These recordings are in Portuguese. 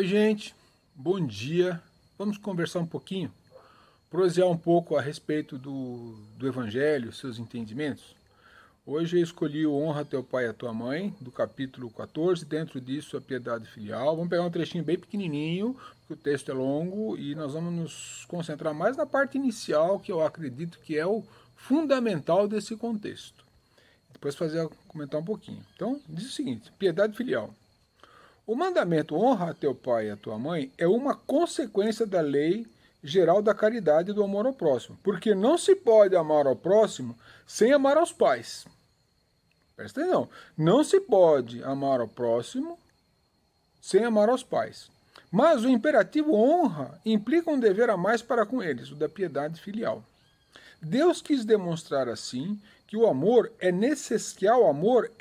Oi, gente, bom dia. Vamos conversar um pouquinho, prosear um pouco a respeito do Evangelho, seus entendimentos. Hoje eu escolhi o Honra teu pai e a tua mãe, do capítulo 14, dentro disso a piedade filial. Vamos pegar um trechinho bem pequenininho, porque o texto é longo, e nós vamos nos concentrar mais na parte inicial, que eu acredito que é o fundamental desse contexto. Depois comentar um pouquinho. Então, diz o seguinte, piedade filial. O mandamento honra a teu pai e a tua mãe é uma consequência da lei geral da caridade e do amor ao próximo, porque não se pode amar ao próximo sem amar aos pais. Presta atenção, não se pode amar ao próximo sem amar aos pais. Mas o imperativo honra implica um dever a mais para com eles, o da piedade filial. Deus quis demonstrar assim que ao amor é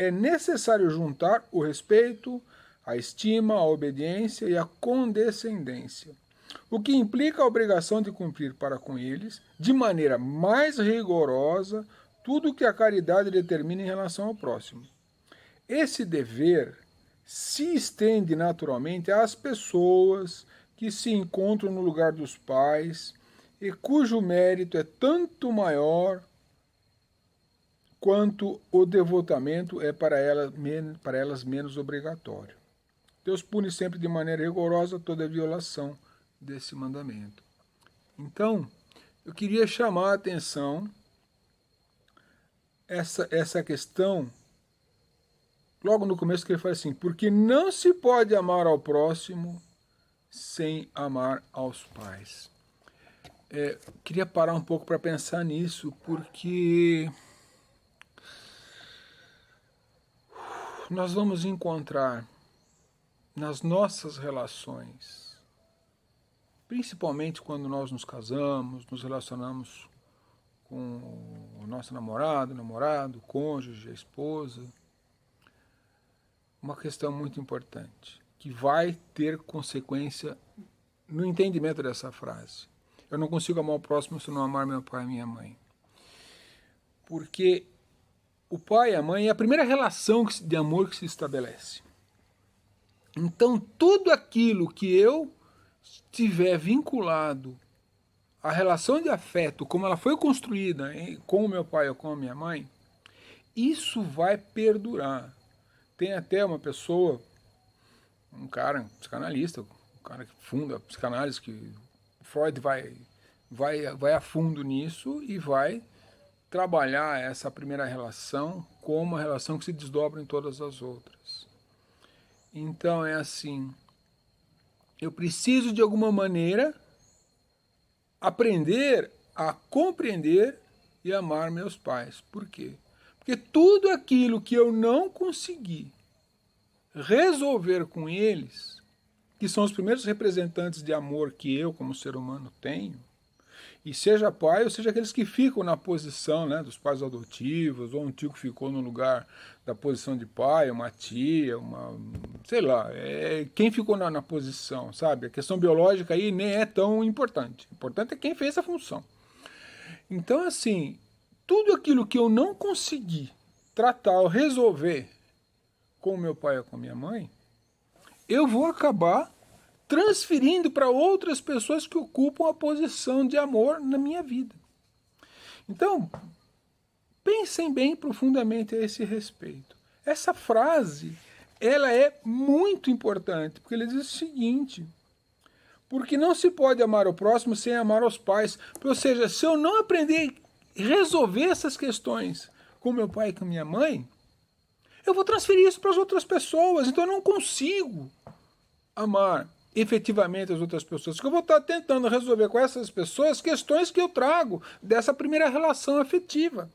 necessário juntar o respeito, a estima, a obediência e a condescendência, o que implica a obrigação de cumprir para com eles, de maneira mais rigorosa, tudo o que a caridade determina em relação ao próximo. Esse dever se estende naturalmente às pessoas que se encontram no lugar dos pais e cujo mérito é tanto maior quanto o devotamento é para elas menos obrigatório. Deus pune sempre de maneira rigorosa toda violação desse mandamento. Então, eu queria chamar a atenção essa questão, logo no começo que ele fala assim, porque não se pode amar ao próximo sem amar aos pais. Queria parar um pouco para pensar nisso, porque nós vamos encontrar nas nossas relações, principalmente quando nós nos casamos, nos relacionamos com o nosso namorado, cônjuge, a esposa, uma questão muito importante, que vai ter consequência no entendimento dessa frase. Eu não consigo amar o próximo se eu não amar meu pai e minha mãe. Porque o pai e a mãe é a primeira relação de amor que se estabelece. Então, tudo aquilo que eu tiver vinculado à relação de afeto, como ela foi construída com o meu pai ou com a minha mãe, isso vai perdurar. Tem até uma pessoa, um cara, um psicanalista, um cara que funda a psicanálise, que Freud vai a fundo nisso e vai trabalhar essa primeira relação como uma relação que se desdobra em todas as outras. Então é assim, eu preciso de alguma maneira aprender a compreender e amar meus pais. Por quê? Porque tudo aquilo que eu não consegui resolver com eles, que são os primeiros representantes de amor que eu como ser humano tenho, e seja pai, ou seja aqueles que ficam na posição, né, dos pais adotivos, ou um tio que ficou no lugar da posição de pai, uma tia, sei lá, quem ficou na posição, sabe? A questão biológica aí nem é tão importante. O importante é quem fez essa função. Então, assim, tudo aquilo que eu não consegui tratar ou resolver com meu pai ou com minha mãe, eu vou acabar transferindo para outras pessoas que ocupam a posição de amor na minha vida. Então, pensem bem profundamente a esse respeito. Essa frase, ela é muito importante, porque ele diz o seguinte, porque não se pode amar o próximo sem amar os pais. Ou seja, se eu não aprender a resolver essas questões com meu pai e com minha mãe, eu vou transferir isso para as outras pessoas. Então eu não consigo amar efetivamente as outras pessoas, porque eu vou estar tentando resolver com essas pessoas questões que eu trago dessa primeira relação afetiva.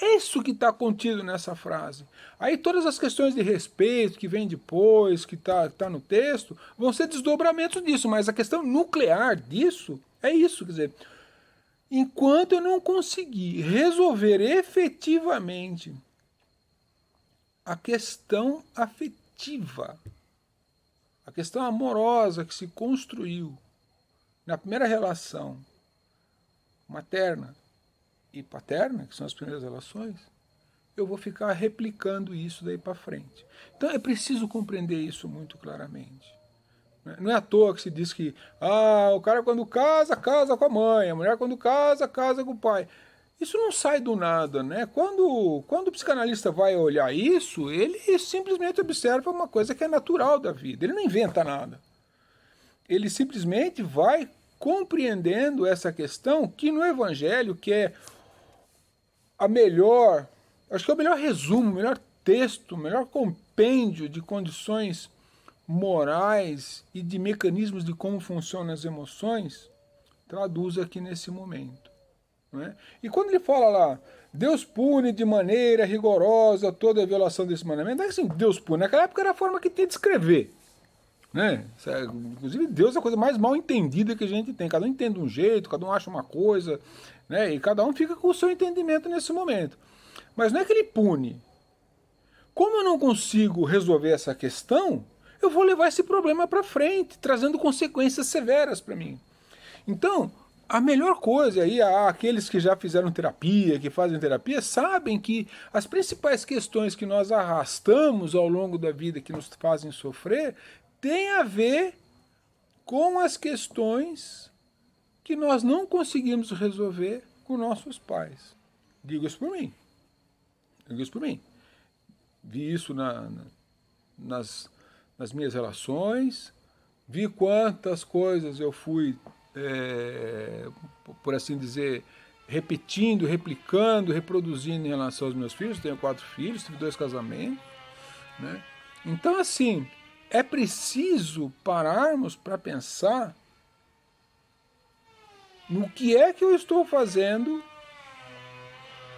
É isso que está contido nessa frase. Aí todas as questões de respeito que vem depois, que tá no texto, vão ser desdobramentos disso, mas a questão nuclear disso é isso, quer dizer, enquanto eu não conseguir resolver efetivamente a questão afetiva, a questão amorosa que se construiu na primeira relação materna e paterna, que são as primeiras relações, eu vou ficar replicando isso daí para frente. Então é preciso compreender isso muito claramente. Não é à toa que se diz que o cara quando casa, casa com a mãe, a mulher quando casa, casa com o pai. Isso não sai do nada, né? Quando o psicanalista vai olhar isso, ele simplesmente observa uma coisa que é natural da vida. Ele não inventa nada. Ele simplesmente vai compreendendo essa questão que no Evangelho, que é acho que é o melhor resumo, o melhor texto, o melhor compêndio de condições morais e de mecanismos de como funcionam as emoções, traduz aqui nesse momento. Não é? E quando ele fala lá, Deus pune de maneira rigorosa toda a violação desse mandamento, não é assim, Deus pune. Naquela época era a forma que tinha de escrever. Né? Inclusive, Deus é a coisa mais mal entendida que a gente tem. Cada um entende um jeito, cada um acha uma coisa, né? E cada um fica com o seu entendimento nesse momento. Mas não é que ele pune. Como eu não consigo resolver essa questão, eu vou levar esse problema para frente, trazendo consequências severas para mim. Então, a melhor coisa aí, aqueles que já fizeram terapia, que fazem terapia, sabem que as principais questões que nós arrastamos ao longo da vida, que nos fazem sofrer, têm a ver com as questões que nós não conseguimos resolver com nossos pais. Digo isso por mim. Digo isso por mim. Vi isso nas minhas relações, vi quantas coisas eu fui, por assim dizer, repetindo, replicando, reproduzindo em relação aos meus filhos. Tenho 4 filhos, tive 2 casamentos. Né? Então, assim, é preciso pararmos para pensar no que é que eu estou fazendo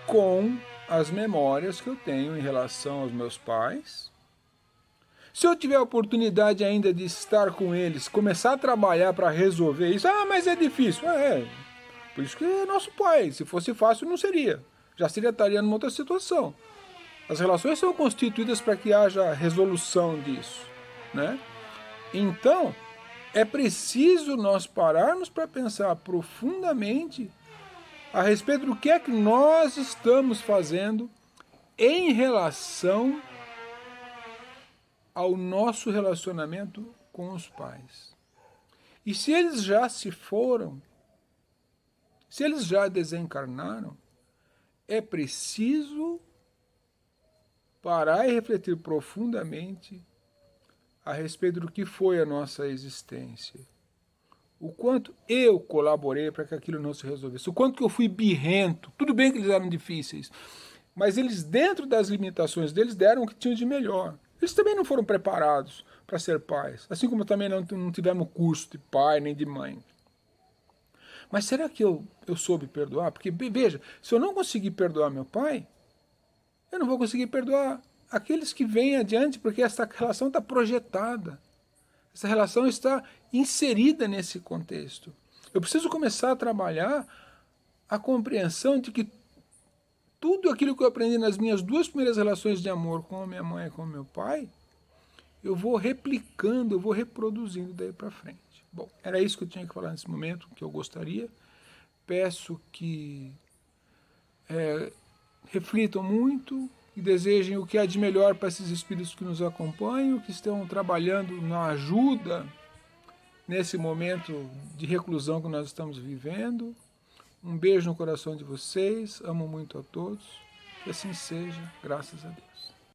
com as memórias que eu tenho em relação aos meus pais. Se eu tiver a oportunidade ainda de estar com eles, começar a trabalhar para resolver isso, mas é difícil. Por isso que é nosso pai. Se fosse fácil, não seria. Já estaria numa outra situação. As relações são constituídas para que haja resolução disso, né? Então, é preciso nós pararmos para pensar profundamente a respeito do que é que nós estamos fazendo em relação ao nosso relacionamento com os pais. E se eles já se foram, se eles já desencarnaram, é preciso parar e refletir profundamente a respeito do que foi a nossa existência. O quanto eu colaborei para que aquilo não se resolvesse. O quanto que eu fui birrento. Tudo bem que eles eram difíceis, mas eles, dentro das limitações deles, deram o que tinham de melhor. Eles também não foram preparados para ser pais, assim como também não tivemos curso de pai nem de mãe. Mas será que eu soube perdoar? Porque, veja, se eu não conseguir perdoar meu pai, eu não vou conseguir perdoar aqueles que vêm adiante, porque essa relação está projetada. Essa relação está inserida nesse contexto. Eu preciso começar a trabalhar a compreensão de que tudo aquilo que eu aprendi nas minhas 2 primeiras relações de amor com a minha mãe e com o meu pai, eu vou replicando, eu vou reproduzindo daí para frente. Bom, era isso que eu tinha que falar nesse momento, que eu gostaria. Peço que reflitam muito e desejem o que há de melhor para esses espíritos que nos acompanham, que estão trabalhando na ajuda nesse momento de reclusão que nós estamos vivendo. Um beijo no coração de vocês, amo muito a todos, que assim seja, graças a Deus.